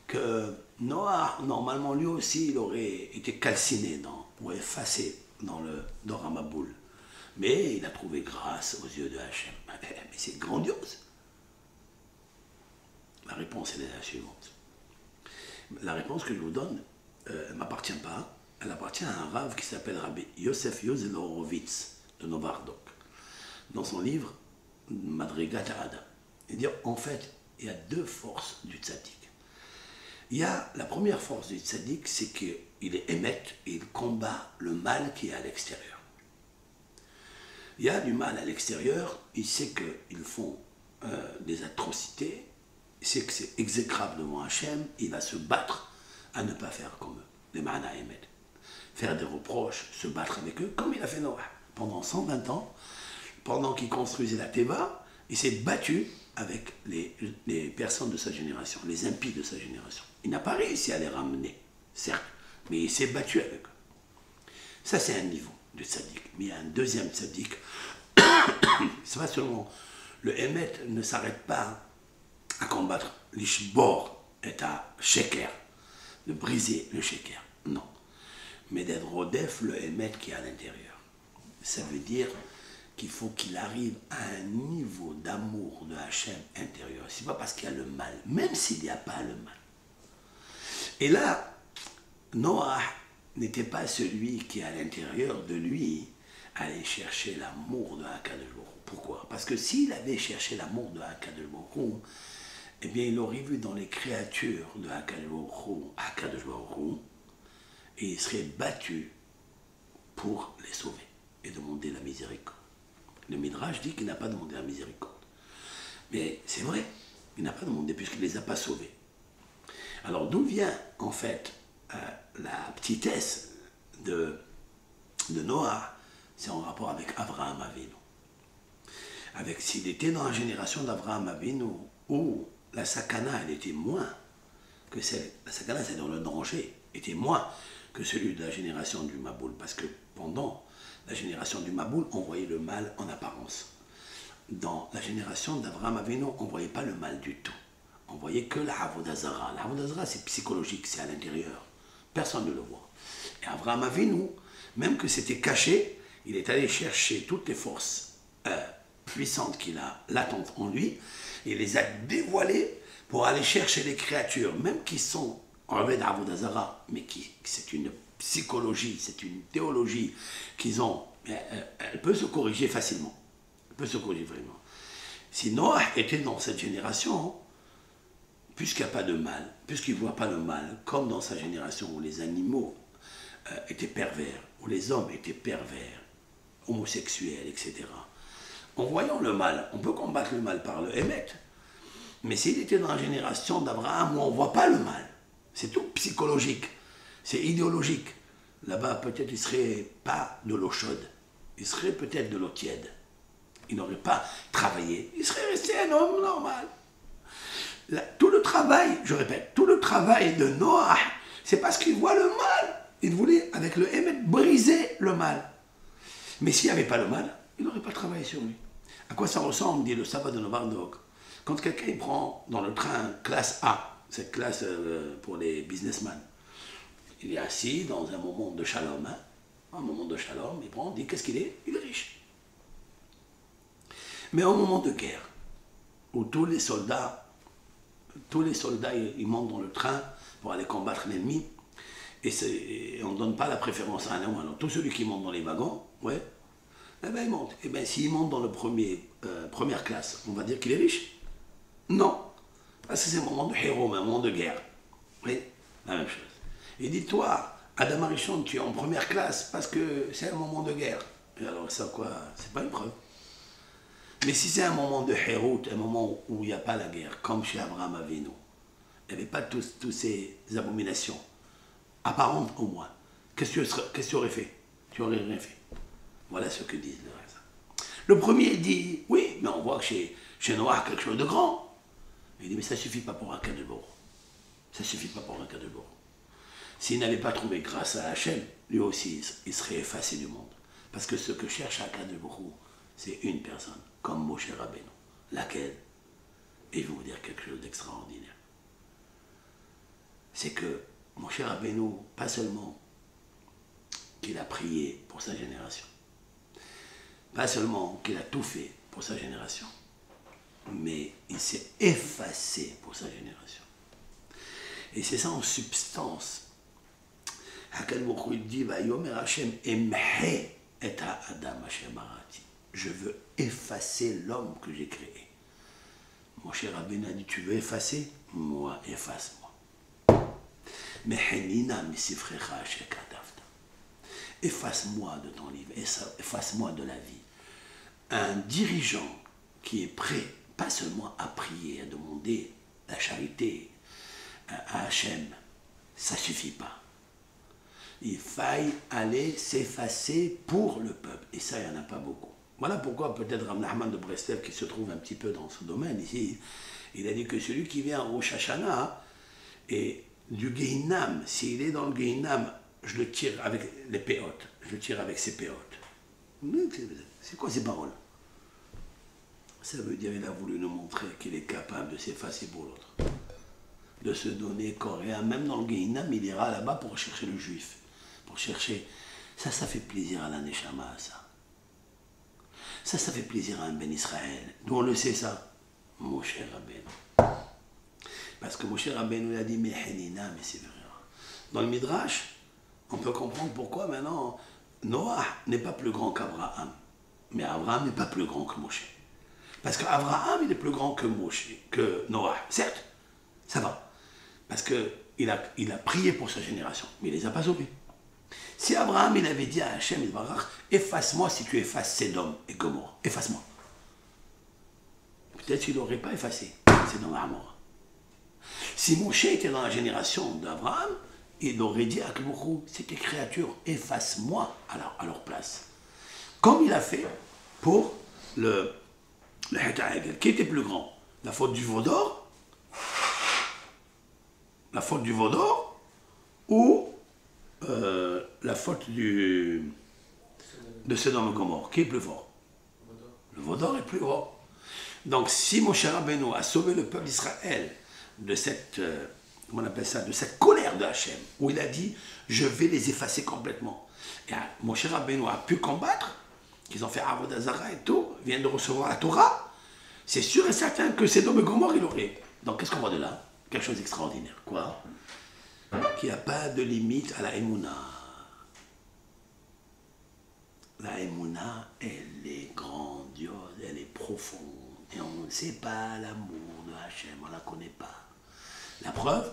que Noah, normalement lui aussi, il aurait été calciné ou effacé dans le Doramaboul. Mais il a trouvé grâce aux yeux de Hachem. Mais c'est grandiose. La réponse est la suivante. La réponse que je vous donne ne m'appartient pas. Elle appartient à un rave qui s'appelle Rabbi Yosef Yozel Horowitz de Novardok. Dans son livre Madrigat Adam. Il dit en fait, il y a deux forces du tzaddik. Il y a la première force du tzaddik, c'est qu'il est émet et il combat le mal qui est à l'extérieur. Il y a du mal à l'extérieur, il sait qu'ils font des atrocités, il sait que c'est exécrable devant Hachem, il va se battre à ne pas faire comme eux, les Ma'ana émet. Faire des reproches, se battre avec eux, comme il a fait Noah. Pendant 120 ans, pendant qu'il construisait la Teva, il s'est battu avec les personnes de sa génération, les impies de sa génération. Il n'a pas réussi à les ramener, certes, mais il s'est battu avec eux. Ça, c'est un niveau de tzaddik. Mais il y a un deuxième tzaddik. C'est pas seulement le Hémet ne s'arrête pas à combattre l'Ishbor et à Sheker, de briser le Sheker. Non. Mais d'être Rodef, le Hémet qui est à l'intérieur. Ça veut dire qu'il faut qu'il arrive à un niveau d'amour de Hachem intérieur. C'est pas parce qu'il y a le mal, même s'il n'y a pas le mal. Et là, Noah n'était pas celui qui, à l'intérieur de lui, allait chercher l'amour de Hakadosh Baruch Hu. Pourquoi? Parce que s'il avait cherché l'amour de Hakadosh Baruch Hu, eh bien, il aurait vu dans les créatures de Hakadosh Baruch Hu, et il serait battu pour les sauver et demander la miséricorde. Le Midrash dit qu'il n'a pas demandé la miséricorde. Mais c'est vrai, il n'a pas demandé puisqu'il ne les a pas sauvés. Alors d'où vient en fait la petitesse de Noah? C'est en rapport avec Abraham Avinu. S'il était dans la génération d'Abraham Avinu, où la sakana, elle était moins que celle, la sakana, c'est dans le danger, était moins que celui de la génération du Maboul, parce que pendant la génération du Maboul, on voyait le mal en apparence. Dans la génération d'Abraham Avinu, on ne voyait pas le mal du tout. On voyait que la Avodah Zara. La Avodah Zara, c'est psychologique, c'est à l'intérieur. Personne ne le voit. Et Abraham Avinu, même que c'était caché, il est allé chercher toutes les forces puissantes qu'il a latentes en lui, et les a dévoilées pour aller chercher les créatures, même qui sont en revêt d'Avodah Zara, mais c'est une psychologie, c'est une théologie qu'ils ont. Elle peut se corriger facilement. Elle peut se corriger vraiment. Si Noah était dans cette génération, puisqu'il n'y a pas de mal, puisqu'il ne voit pas le mal, comme dans sa génération où les animaux étaient pervers, où les hommes étaient pervers, homosexuels, etc. En voyant le mal, on peut combattre le mal par le Hémet, mais s'il était dans la génération d'Abraham où on ne voit pas le mal, c'est tout psychologique, c'est idéologique. Là-bas, peut-être il ne serait pas de l'eau chaude, il serait peut-être de l'eau tiède. Il n'aurait pas travaillé, il serait resté un homme normal. Tout le travail, je répète, tout le travail de Noah, c'est parce qu'il voit le mal. Il voulait, avec le Hémet, briser le mal. Mais s'il n'y avait pas le mal, il n'aurait pas travaillé sur lui. À quoi ça ressemble, dit le sabbat de Novardok? Quand quelqu'un prend dans le train classe A, cette classe pour les businessmen, il est assis dans un moment de shalom, hein, un moment de shalom, il prend, dit qu'est-ce qu'il est? Il est riche. Mais au moment de guerre, où tous les soldats, ils montent dans le train pour aller combattre l'ennemi, et on ne donne pas la préférence à un ou à un autre. Tout celui qui monte dans les wagons, ouais, eh ben il monte. Et bien s'il monte dans le première classe, on va dire qu'il est riche? Non. Parce que c'est un moment de héros, un moment de guerre. Oui, la même chose. Et dis-toi, Adam Arishon, tu es en première classe parce que c'est un moment de guerre. Et alors ça quoi? C'est pas une preuve. Mais si c'est un moment de hérout, un moment où il n'y a pas la guerre, comme chez Abraham Avinu, il n'y avait pas toutes ces abominations, apparentes au moins, qu'est-ce que tu aurais fait? Tu aurais rien fait. Voilà ce que disent les raisins. Le premier dit, oui, mais on voit que chez Noah quelque chose de grand. Il dit, mais ça ne suffit pas pour un cas de bourg. Ça ne suffit pas pour un cas de bourg. S'il n'avait pas trouvé grâce à Hachem, lui aussi, il serait effacé du monde. Parce que ce que cherche un cas de bourg, c'est une personne, comme Moshe Rabbeinu. Laquelle? Et je vais vous dire quelque chose d'extraordinaire. C'est que Moshe Rabbeinu, pas seulement qu'il a prié pour sa génération, pas seulement qu'il a tout fait pour sa génération, mais il s'est effacé pour sa génération. Et c'est ça en substance. Je veux effacer l'homme que j'ai créé. Mon cher Rabbeinu a dit, tu veux effacer? Moi, efface-moi. Efface-moi de ton livre, efface-moi de la vie. Un dirigeant qui est prêt, pas seulement à prier, à demander la charité à Hachem, ça ne suffit pas. Il faille aller s'effacer pour le peuple. Et ça, il n'y en a pas beaucoup. Voilà pourquoi peut-être Rav Nachman de Breslev, qui se trouve un petit peu dans ce domaine ici, il a dit que celui qui vient au Rosh Hashanah et du Gehinam, s'il est dans le Gehinam, je le tire avec les péotes. Je le tire avec ses péotes. C'est quoi ces paroles? Ça veut dire qu'il a voulu nous montrer qu'il est capable de s'effacer pour l'autre. De se donner corps et âme. Même dans le Gehinam, il ira là-bas pour chercher le juif. Pour chercher. Ça fait plaisir à la Neshama, ça. Ça fait plaisir à un Ben Israël. D'où on le sait ça? Moshe Rabbeinu. Parce que Moshe Rabbeinu a dit, mais c'est vrai. Dans le Midrash, on peut comprendre pourquoi maintenant Noah n'est pas plus grand qu'Abraham. Mais Abraham n'est pas plus grand que Moshe. Parce qu'Abraham, il est plus grand que Moshe, que Noah. Certes, ça va. Parce qu'il a prié pour sa génération, mais il ne les a pas sauvés. Si Abraham, il avait dit à Hachem, efface-moi si tu effaces Sédom et Gomorrhe, efface-moi. Peut-être qu'il n'aurait pas effacé Sédom et Gomorrhe. Si Moshe était dans la génération d'Abraham, il aurait dit à Kmourou, c'était créature, efface-moi à leur place. Comme il a fait pour le Hétaïgel, qui était plus grand? La faute du veau d'or? La faute du veau d'or? Ou la faute de Sédom et Gomorrhe? Qui est plus fort? Le veau d'or est plus gros. Donc si Moshe Rabbeinu a sauvé le peuple d'Israël de cette, comment on appelle ça, de cette colère de Hachem, où il a dit, je vais les effacer complètement. Et Moshe Rabbeinu a pu combattre, qu'ils ont fait Avodah Zarah et tout, viennent de recevoir la Torah, c'est sûr et certain que Sédom et Gomorrhe, il aurait. Donc qu'est-ce qu'on voit de là? Quelque chose d'extraordinaire. Quoi? Qu'il n'y a pas de limite à la Emouna. La Emouna, elle est grandiose, elle est profonde. Et on ne sait pas l'amour de Hachem, on ne la connaît pas. La preuve,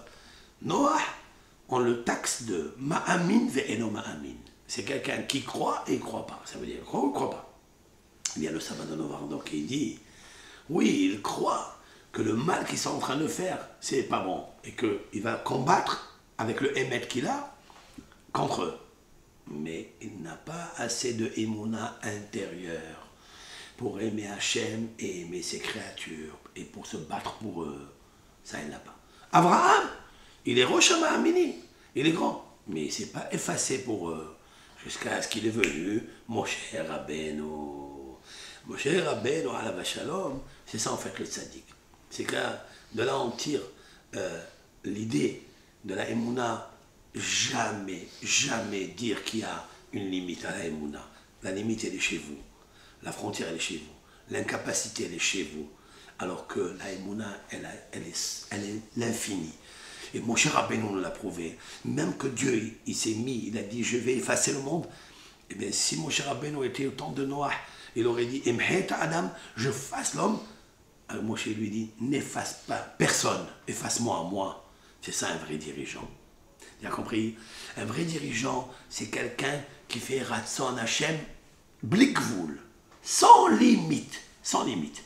Noah, on le taxe de Ma'amin ve'eno Ma'amin. C'est quelqu'un qui croit et il ne croit pas. Ça veut dire, croit ou ne croit pas. Il y a le sabbat de Novardok qui dit, oui, il croit que le mal qu'ils sont en train de faire, c'est pas bon. Et qu'il va combattre avec le émet qu'il a contre eux. Mais il n'a pas assez de émouna intérieure pour aimer Hachem et aimer ses créatures et pour se battre pour eux. Ça, il n'a pas. Abraham, il est Rosh Ma'amini, il est grand, mais il ne s'est pas effacé pour eux jusqu'à ce qu'il est venu Moshe Rabbeinu. Moshe Rabbeinu, alav shalom, c'est ça en fait le tzaddik. C'est que de là on tire l'idée de la Emouna, jamais dire qu'il y a une limite à la Emouna. La limite, elle est chez vous. La frontière, elle est chez vous. L'incapacité, elle est chez vous. Alors que la Emouna, elle est l'infini. Et Moshe Rabbeinu nous l'a prouvé. Même que Dieu, il s'est mis, il a dit, je vais effacer le monde. Eh bien, si Moshe Rabbeinu était au temps de Noah, il aurait dit, Emheta Adam, je fasse l'homme. Alors Moshe lui dit, n'efface pas personne, efface-moi à moi. C'est ça un vrai dirigeant. Tu as compris? Un vrai dirigeant, c'est quelqu'un qui fait Ratson Hachem, Blikvoul, sans limite. sans limite.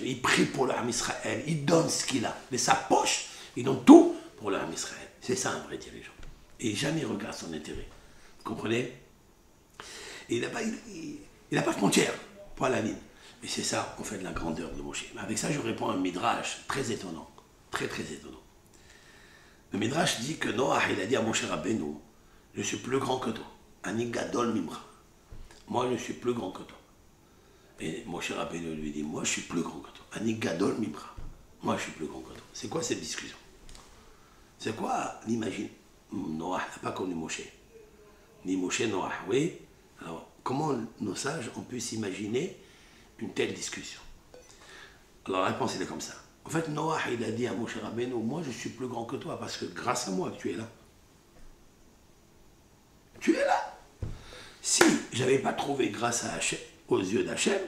Il prie pour le Ham Israël, il donne ce qu'il a. De sa poche, il donne tout pour le Ham Israël. C'est ça un vrai dirigeant. Et jamais il regarde son intérêt. Vous comprenez? Et il n'a pas de frontière pour la ligne. Et c'est ça, on fait de la grandeur de Moshe. Mais avec ça, je réponds à un midrash très étonnant. Très, très étonnant. Le midrash dit que Noah, il a dit à Moshe Rabbeinu, je suis plus grand que toi. Ani gadol mimra. Moi, je suis plus grand que toi. Et Moshe Rabbeinu lui dit, moi, je suis plus grand que toi. Ani gadol mimra. Moi, je suis plus grand que toi. C'est quoi cette discussion? C'est quoi l'imagine? Noah n'a pas connu Moshe. Ni Moshe, Noah, oui. Alors, comment nos sages ont pu s'imaginer une telle discussion? Alors, la réponse, elle est comme ça. En fait, Noah, il a dit à Moshe Rabbeinu, moi, je suis plus grand que toi, parce que grâce à moi, tu es là. Tu es là. Si je n'avais pas trouvé grâce à Hachem, aux yeux d'Hachem,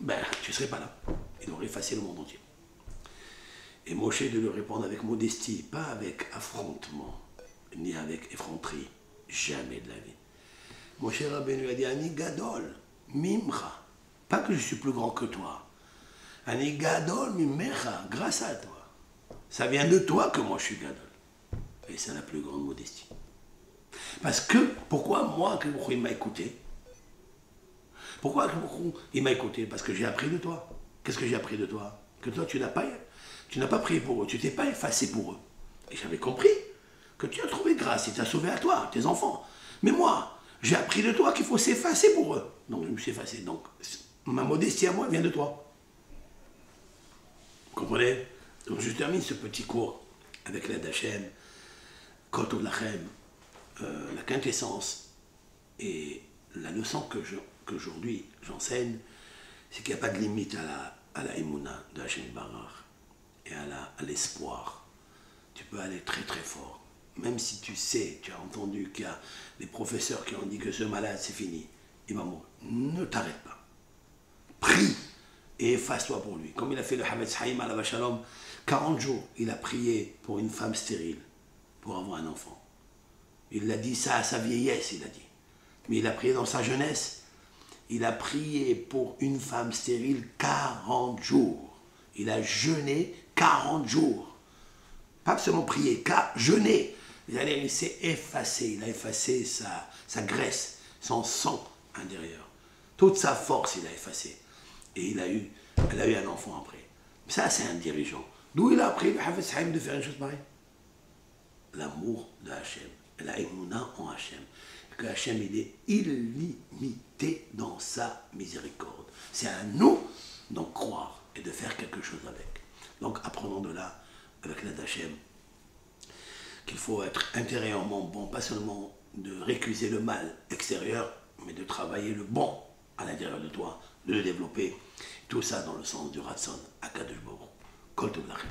ben, tu ne serais pas là. Il aurait effacé le monde entier. Et Moshe de lui répondre avec modestie, pas avec affrontement, ni avec effronterie, jamais de la vie. Moshe Rabbeinu a dit, Ani gadol, mimra, pas que je suis plus grand que toi. Ani gadol mimecha, grâce à toi. Ça vient de toi que moi je suis gadol. Et c'est la plus grande modestie. Parce que, pourquoi moi, que il m'a écouté? Pourquoi il m'a écouté? Parce que j'ai appris de toi. Qu'est-ce que j'ai appris de toi? Que toi, tu n'as pas prié pour eux, tu t'es pas effacé pour eux. Et j'avais compris que tu as trouvé grâce, il t'a sauvé à toi, tes enfants. Mais moi, j'ai appris de toi qu'il faut s'effacer pour eux. Donc je me suis effacé. Donc ma modestie à moi vient de toi. Vous comprenez? Donc je termine ce petit cours avec l'aide d'Hachem, Kotov Lachem, la quintessence et la leçon qu'aujourd'hui j'enseigne, c'est qu'il n'y a pas de limite à la émouna de Hachem Barach et à l'espoir. Tu peux aller très très fort. Même si tu sais, tu as entendu qu'il y a des professeurs qui ont dit que ce malade c'est fini, il va mourir. Ne t'arrête pas. Prie et efface-toi pour lui. Comme il a fait le Hametz Haïm à la Vachalom, 40 jours, il a prié pour une femme stérile, pour avoir un enfant. Il l'a dit ça à sa vieillesse, il a dit. Mais il a prié dans sa jeunesse. Il a prié pour une femme stérile 40 jours. Il a jeûné 40 jours. Pas seulement prié, jeûné. Il s'est effacé. Il a effacé sa graisse, son sang intérieur. Toute sa force, il a effacé. Et elle a eu un enfant après. Ça, c'est un dirigeant. D'où il a appris le Hafez Haïm de faire une chose pareille? L'amour de Hachem. La émouna en Hachem. Que Hachem, il est illimité dans sa miséricorde. C'est à nous d'en croire et de faire quelque chose avec. Donc apprenons de là, avec l'aide d'Hachem, qu'il faut être intérieurement bon, pas seulement de récuser le mal extérieur, mais de travailler le bon à l'intérieur de toi, de le développer. Tout ça dans le sens du Ratson, Akadosh Baruch Hu. Kol Tov Lachem.